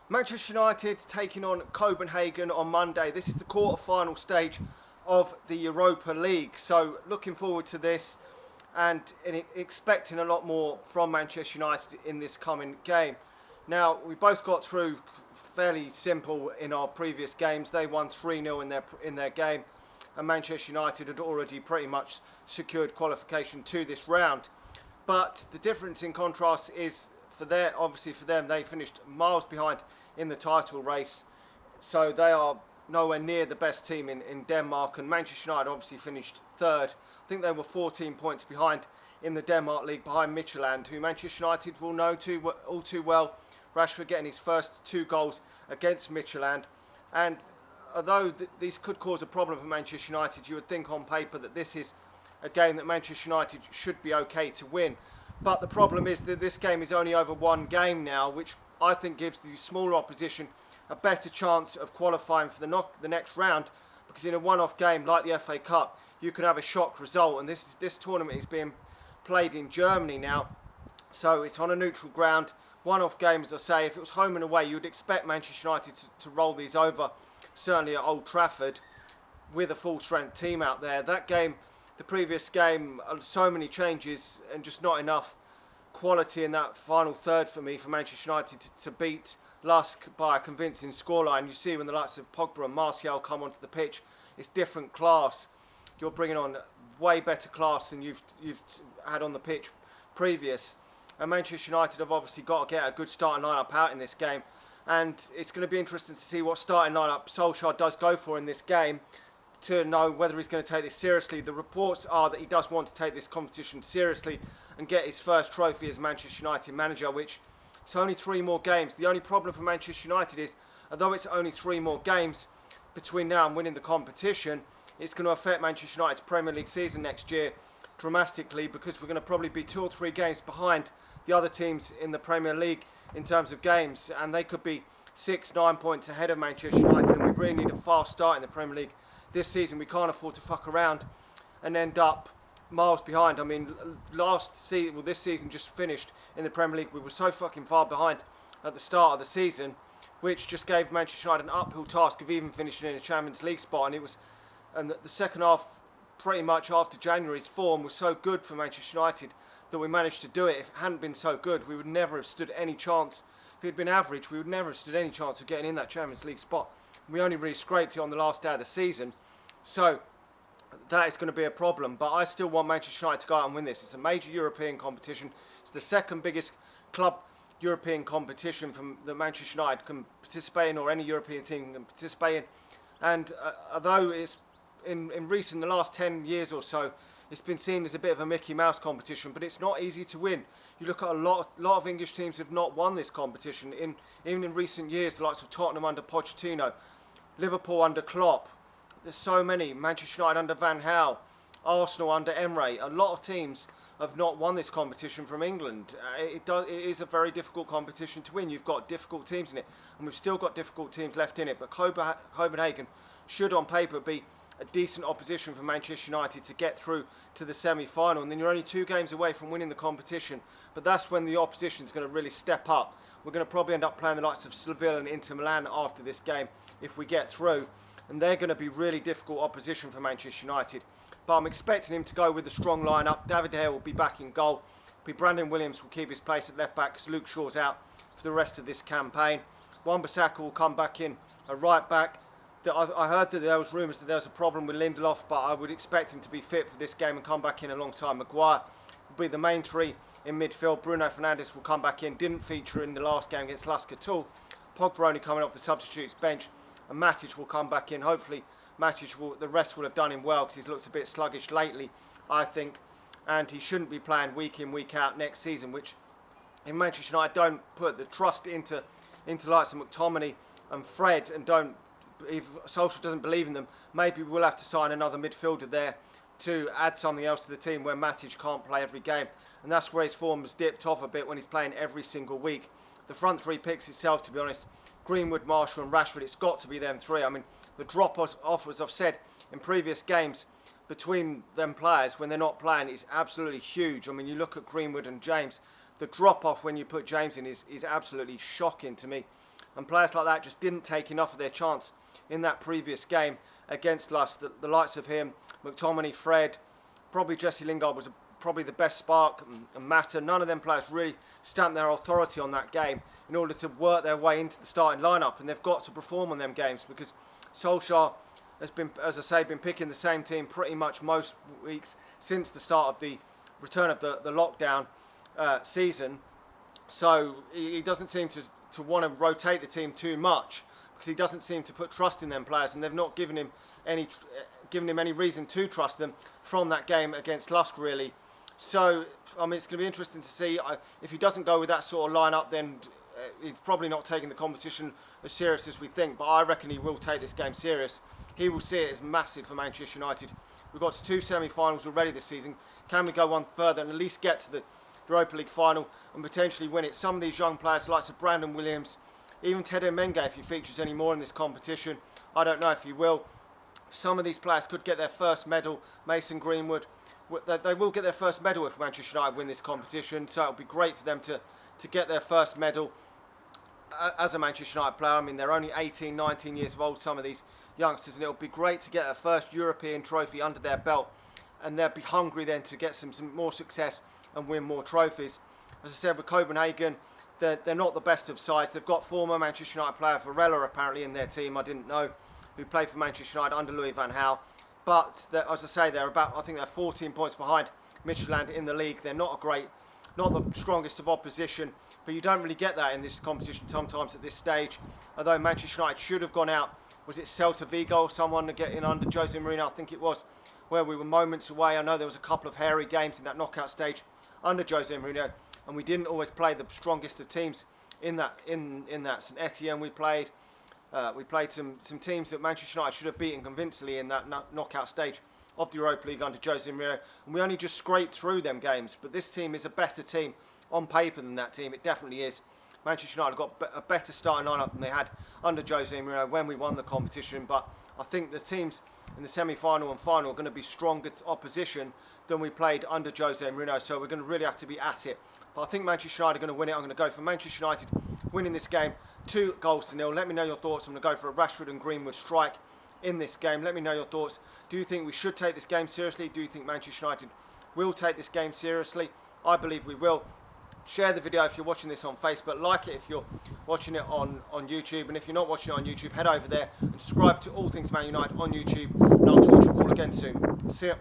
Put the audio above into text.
Manchester United taking on Copenhagen on Monday. This is the quarter-final stage of the Europa League. So looking forward to this and expecting a lot more from Manchester United in this coming game. Now, we both got through fairly simple in our previous games. They won 3-0 in their game, and Manchester United had already pretty much secured qualification to this round. But the difference in contrast is obviously for them, they finished miles behind in the title race, so they are nowhere near the best team in Denmark, and Manchester United obviously finished third. I think they were 14 points behind in the Denmark League, behind Midtjylland, who Manchester United will know all too well. Rashford getting his first 2 goals against Midtjylland, and although these could cause a problem for Manchester United, you would think on paper that this is a game that Manchester United should be okay to win. But the problem is that this game is only over one game now, which I think gives the smaller opposition a better chance of qualifying for the next round, because in a one-off game like the FA Cup, you can have a shock result, and this tournament is being played in Germany now, so it's on a neutral ground. One-off game, as I say. If it was home and away, you'd expect Manchester United to roll these over, certainly at Old Trafford, with a full-strength team out there. That game, the previous game, so many changes and just not enough quality in that final third for me, for Manchester United to beat Lusk by a convincing scoreline. You see when the likes of Pogba and Martial come onto the pitch, it's different class. You're bringing on way better class than you've had on the pitch previous. And Manchester United have obviously got to get a good starting lineup out in this game, and it's going to be interesting to see what starting lineup Solskjaer does go for in this game, to know whether he's going to take this seriously. The reports are that he does want to take this competition seriously and get his first trophy as Manchester United manager, which it's only 3 more games. The only problem for Manchester United is, although it's only 3 more games between now and winning the competition, it's going to affect Manchester United's Premier League season next year dramatically, because we're going to probably be 2 or 3 games behind the other teams in the Premier League in terms of games, and they could be 6-9 points ahead of Manchester United, and we really need a fast start in the Premier League this season. We can't afford to fuck around and end up miles behind. I mean, this season just finished in the Premier League. We were so fucking far behind at the start of the season, which just gave Manchester United an uphill task of even finishing in a Champions League spot. And the second half, pretty much after January's form, was so good for Manchester United that we managed to do it. If it hadn't been so good, we would never have stood any chance. If it had been average, we would never have stood any chance of getting in that Champions League spot. We only really scraped it on the last day of the season. So that is going to be a problem. But I still want Manchester United to go out and win this. It's a major European competition. It's the second biggest club European competition that Manchester United can participate in, or any European team can participate in. And although it's in the last 10 years or so, it's been seen as a bit of a Mickey Mouse competition, but it's not easy to win. You look at a lot of English teams have not won this competition. Even in recent years, the likes of Tottenham under Pochettino, Liverpool under Klopp, there's so many, Manchester United under Van Gaal, Arsenal under Emre. A lot of teams have not won this competition from England. It is a very difficult competition to win. You've got difficult teams in it, and we've still got difficult teams left in it, but Copenhagen should on paper be a decent opposition for Manchester United to get through to the semi-final, and then you're only 2 games away from winning the competition. But that's when the opposition's going to really step up. We're going to probably end up playing the likes of Sevilla and Inter Milan after this game if we get through, and they're going to be really difficult opposition for Manchester United. But I'm expecting him to go with a strong lineup. David De Gea will be back in goal. Brandon Williams will keep his place at left back because Luke Shaw's out for the rest of this campaign. Wan-Bissaka will come back in at right back. I heard that there was rumours that there was a problem with Lindelof, but I would expect him to be fit for this game and come back in alongside Maguire. Will be the main 3 in midfield. Bruno Fernandes will come back in. Didn't feature in the last game against Lusk at all. Pogba only coming off the substitutes bench, and Matic will come back in. Hopefully the rest will have done him well, because he's looked a bit sluggish lately, I think, and he shouldn't be playing week in, week out next season, which in Manchester United don't put the trust into likes of McTominay and Fred, and if Solskjaer doesn't believe in them, maybe we'll have to sign another midfielder there to add something else to the team where Matic can't play every game, and that's where his form has dipped off a bit when he's playing every single week. The front 3 picks itself, to be honest, Greenwood, Marshall and Rashford, it's got to be them 3. I mean, the drop-off, as I've said in previous games, between them players when they're not playing is absolutely huge. I mean, you look at Greenwood and James, the drop-off when you put James in is absolutely shocking to me. and players like that just didn't take enough of their chance in that previous game against us. The likes of him, McTominay, Fred, probably Jesse Lingard was probably the best spark, and Mata. None of them players really stamped their authority on that game in order to work their way into the starting lineup, and they've got to perform on them games, because Solskjaer has been, as I say, been picking the same team pretty much most weeks since the start of the return of the lockdown season. So he doesn't seem to want to rotate the team too much, because he doesn't seem to put trust in them players, and they've not given him any reason to trust them from that game against Lusk, really. So, I mean, it's going to be interesting to see. If he doesn't go with that sort of lineup, then he's probably not taking the competition as serious as we think. But I reckon he will take this game serious. He will see it as massive for Manchester United. We've got to 2 semi-finals already this season. Can we go one further and at least get to the Europa League final and potentially win it? Some of these young players, like Brandon Williams, even Tede Menge, if he features any more in this competition, I don't know if he will. Some of these players could get their first medal. Mason Greenwood, they will get their first medal if Manchester United win this competition, so it'll be great for them to get their first medal as a Manchester United player. I mean, they're only 18, 19 years old, some of these youngsters, and it'll be great to get a first European trophy under their belt, and they'll be hungry then to get some more success and win more trophies. As I said, with Copenhagen, they're not the best of sides. They've got former Manchester United player Varela apparently in their team, I didn't know, who played for Manchester United under Louis van Gaal. But as I say, I think they're 14 points behind Midtjylland in the league. They're not the strongest of opposition, but you don't really get that in this competition sometimes at this stage. Although Manchester United should have gone out, was it Celta Vigo or someone to get in under Jose Mourinho, I think it was, where we were moments away. I know there was a couple of hairy games in that knockout stage under Jose Mourinho, and we didn't always play the strongest of teams in that. St Etienne we played some teams that Manchester United should have beaten convincingly in that knockout stage of the Europa League under Jose Mourinho, and we only just scraped through them games. But this team is a better team on paper than that team. It definitely is. Manchester United got a better starting lineup than they had under Jose Mourinho when we won the competition, but I think the teams in the semi-final and final are going to be stronger opposition than we played under Jose Mourinho, so we're going to really have to be at it. But I think Manchester United are going to win it. I'm going to go for Manchester United winning this game 2-0. Let me know your thoughts. I'm going to go for a Rashford and Greenwood strike in this game. Let me know your thoughts. Do you think we should take this game seriously? Do you think Manchester United will take this game seriously? I believe we will. Share the video if you're watching this on Facebook. Like it if you're watching it on YouTube. And if you're not watching it on YouTube, head over there and subscribe to All Things Man United on YouTube. And I'll talk to you all again soon. See ya.